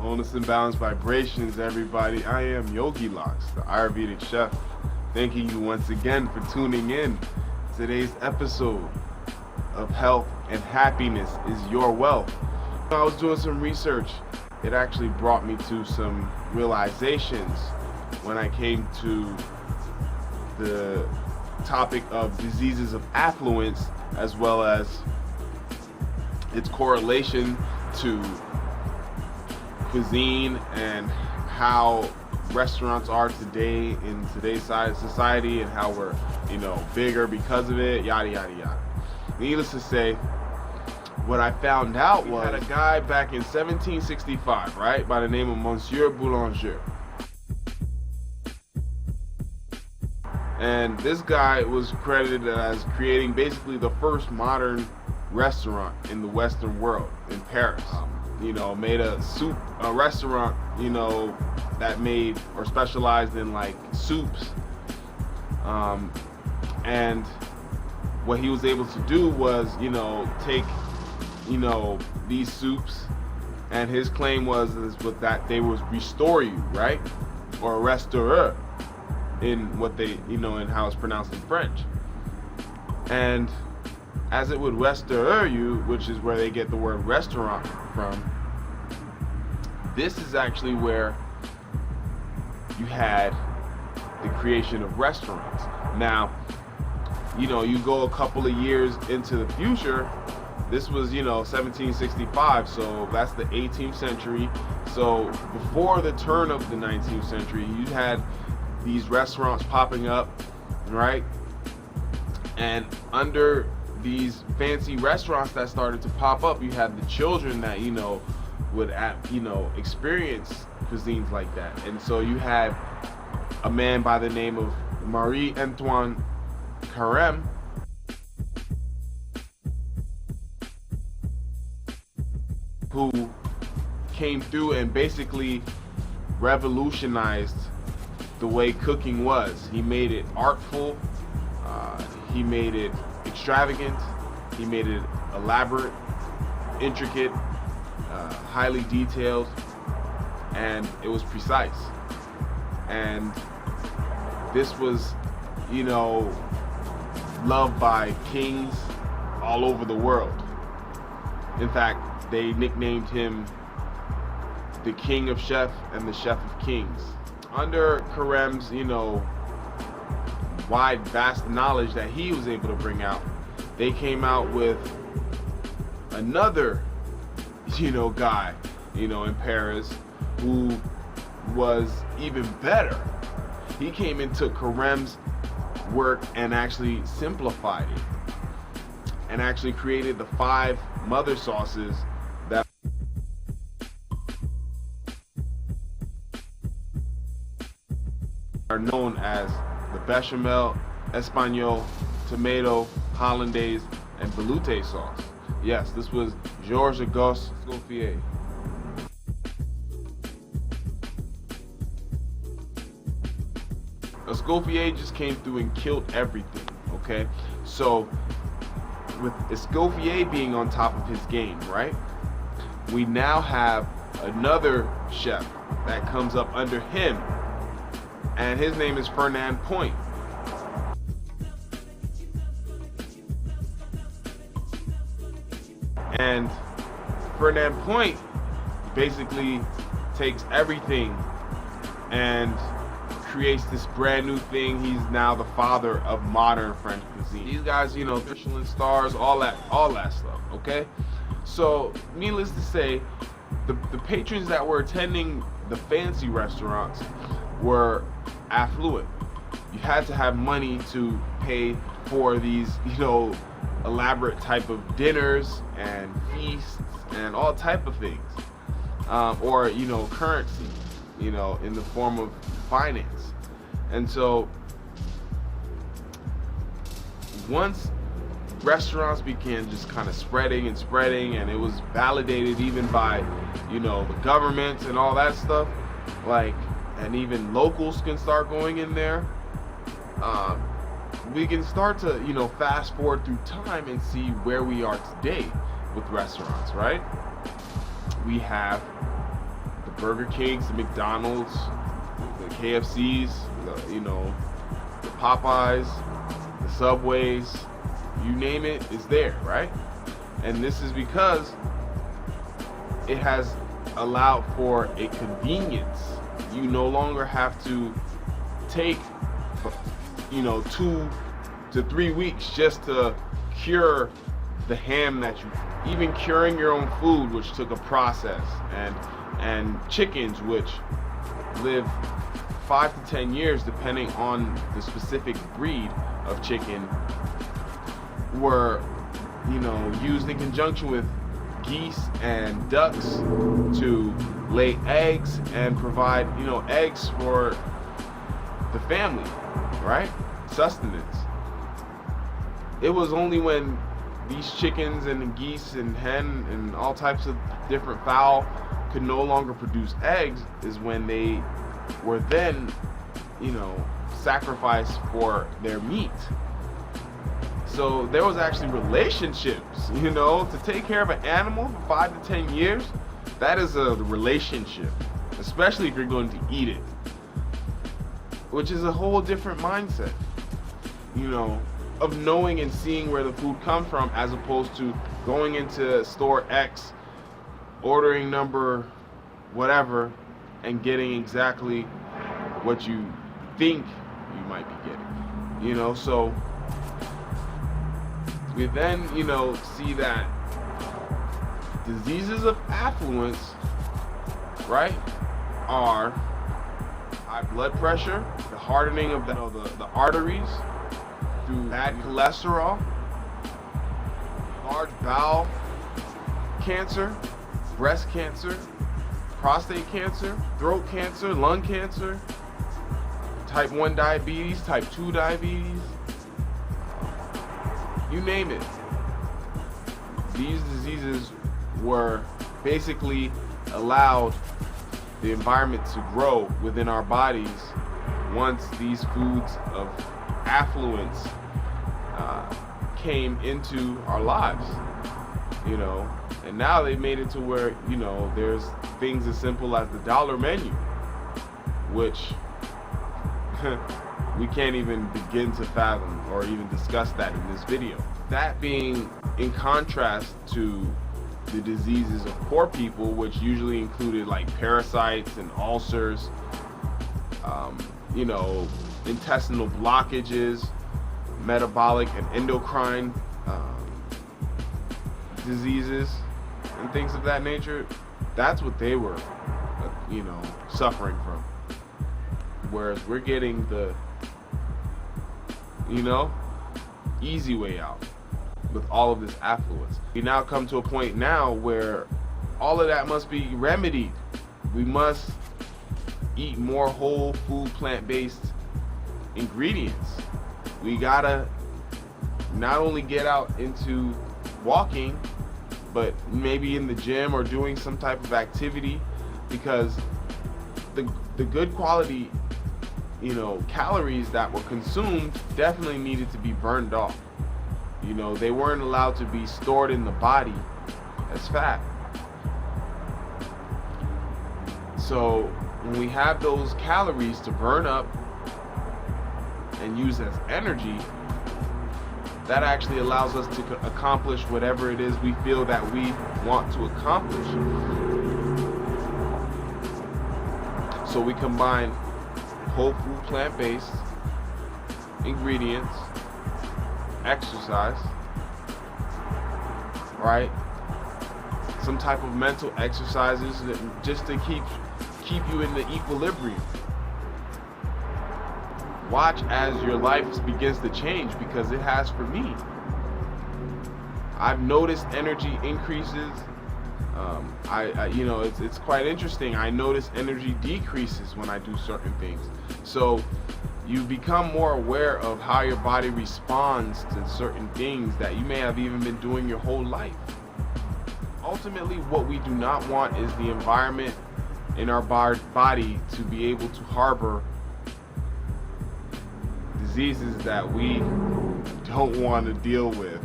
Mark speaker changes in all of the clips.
Speaker 1: Wholeness and balanced vibrations, everybody. I am Yogi Locks, the Ayurvedic chef. Thanking you once again for tuning in. Today's episode of Health and Happiness is Your Wealth. I was doing some research. It actually brought me to some realizations when I came to the topic of diseases of affluence, as well as its correlation to cuisine and how restaurants are today in today's society, and how we're, bigger because of it, yada yada yada. Needless to say, what I found out was, we had a guy back in 1765, right, by the name of Monsieur Boulanger. And this guy was credited as creating basically the first modern restaurant in the Western world, in Paris. Made a restaurant, that made or specialized in like soups. And what he was able to do was, take, these soups, and his claim was with that they would restore you, right? Or restaurer in what they, in how it's pronounced in French. And as it would restaurer you, which is where they get the word restaurant from, this is actually where you had the creation of restaurants. Now, you go a couple of years into the future. This was, 1765, so that's the 18th century. So before the turn of the 19th century, you had these restaurants popping up, right? And under these fancy restaurants that started to pop up, you had the children that, would, experience cuisines like that. And so you had a man by the name of Marie-Antoine Carême, who came through and basically revolutionized the way cooking was. He made it artful, he made it extravagant, he made it elaborate, intricate, highly detailed, and it was precise. And this was, loved by kings all over the world. In fact, they nicknamed him the King of Chefs and the Chef of Kings. Under Carême's, vast knowledge that he was able to bring out, they came out with another, guy, in Paris, who was even better. He came and took Carême's work and actually simplified it, and actually created the 5 mother sauces that are known as the bechamel, espagnole, tomato, hollandaise, and velouté sauce. Yes, this was Georges Auguste Escoffier. Escoffier just came through and killed everything, okay? So, with Escoffier being on top of his game, right? We now have another chef that comes up under him, and his name is Fernand Point. And Fernand Point basically takes everything and creates this brand new thing. He's now the father of modern French cuisine. These guys, Michelin stars, all that stuff, okay? So, needless to say, the patrons that were attending the fancy restaurants were affluent. You had to have money to pay for these, elaborate type of dinners and feasts and all type of things, or currency, in the form of finance. And so once restaurants began just kind of spreading, and it was validated even by the government and all that stuff, and even locals can start going in there, we can start to, fast forward through time and see where we are today with restaurants, right? We have the Burger Kings, the McDonald's, the KFCs, the Popeyes, the Subways, you name it, is there, right? And this is because it has allowed for a convenience. You no longer have to take 2 to 3 weeks just to cure the ham that you, even curing your own food, which took a process, and chickens, which live 5 to 10 years depending on the specific breed of chicken, were used in conjunction with geese and ducks to lay eggs and provide eggs for the family, right? Sustenance. It was only when these chickens and geese and hen and all types of different fowl could no longer produce eggs is when they were then sacrificed for their meat. So there was actually relationships, to take care of an animal for 5 to 10 years. That is a relationship, especially if you're going to eat it, which is a whole different mindset, of knowing and seeing where the food comes from, as opposed to going into store X, ordering number whatever, and getting exactly what you think you might be getting, so we then, see that diseases of affluence, right, are high blood pressure, the hardening of the arteries through bad cholesterol, large bowel cancer, breast cancer, prostate cancer, throat cancer, lung cancer, type 1 diabetes, type 2 diabetes, you name it. These diseases were basically allowed the environment to grow within our bodies once these foods of affluence came into our lives, and now they made it to where, there's things as simple as the dollar menu, which we can't even begin to fathom or even discuss that in this video. That being in contrast to the diseases of poor people, which usually included like parasites and ulcers, intestinal blockages, metabolic and endocrine diseases, and things of that nature. That's what they were, suffering from. Whereas we're getting the, easy way out with all of this affluence. We now come to a point now where all of that must be remedied. We must eat more whole food, plant-based ingredients. We gotta not only get out into walking, but maybe in the gym or doing some type of activity, because the good quality calories that were consumed definitely needed to be burned off. They weren't allowed to be stored in the body as fat. So when we have those calories to burn up and use as energy, that actually allows us to accomplish whatever it is we feel that we want to accomplish. So we combine whole food, plant-based ingredients, exercise, right? Some type of mental exercises just to keep you in the equilibrium. Watch as your life begins to change, because it has for me. I've noticed energy increases. It's quite interesting. I notice energy decreases when I do certain things. So you become more aware of how your body responds to certain things that you may have even been doing your whole life. Ultimately, what we do not want is the environment in our body to be able to harbor diseases that we don't want to deal with.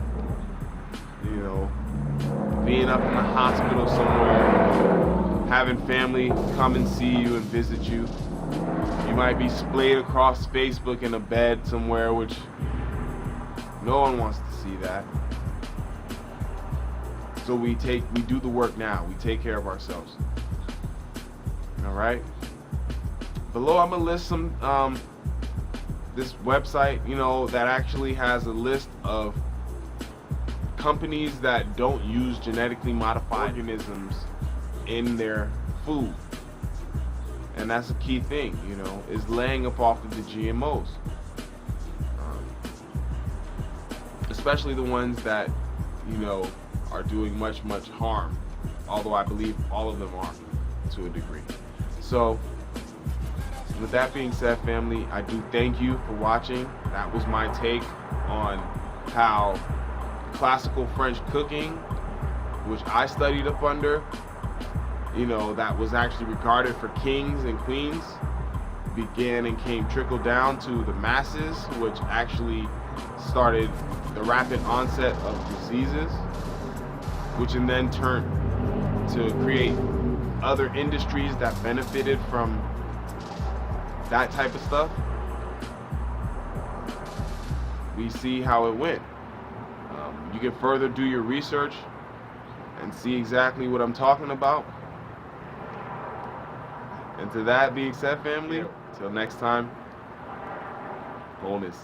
Speaker 1: Being up in the hospital somewhere, having family come and see you and visit you. You might be splayed across Facebook in a bed somewhere, which no one wants to see that. So we do the work now. We take care of ourselves. All right. Below, I'm gonna list some this website, that actually has a list of companies that don't use genetically modified organisms in their food. And that's a key thing, is laying up off of the GMOs. Especially the ones that, are doing much, much harm. Although I believe all of them are to a degree. So, with that being said, family, I do thank you for watching. That was my take on how classical French cooking, which I studied up under, that was actually regarded for kings and queens, began and trickled down to the masses, which actually started the rapid onset of diseases, which in then turned to create other industries that benefited from that type of stuff. We see how it went. You can further do your research and see exactly what I'm talking about. And to that being said, family, till next time, bonus.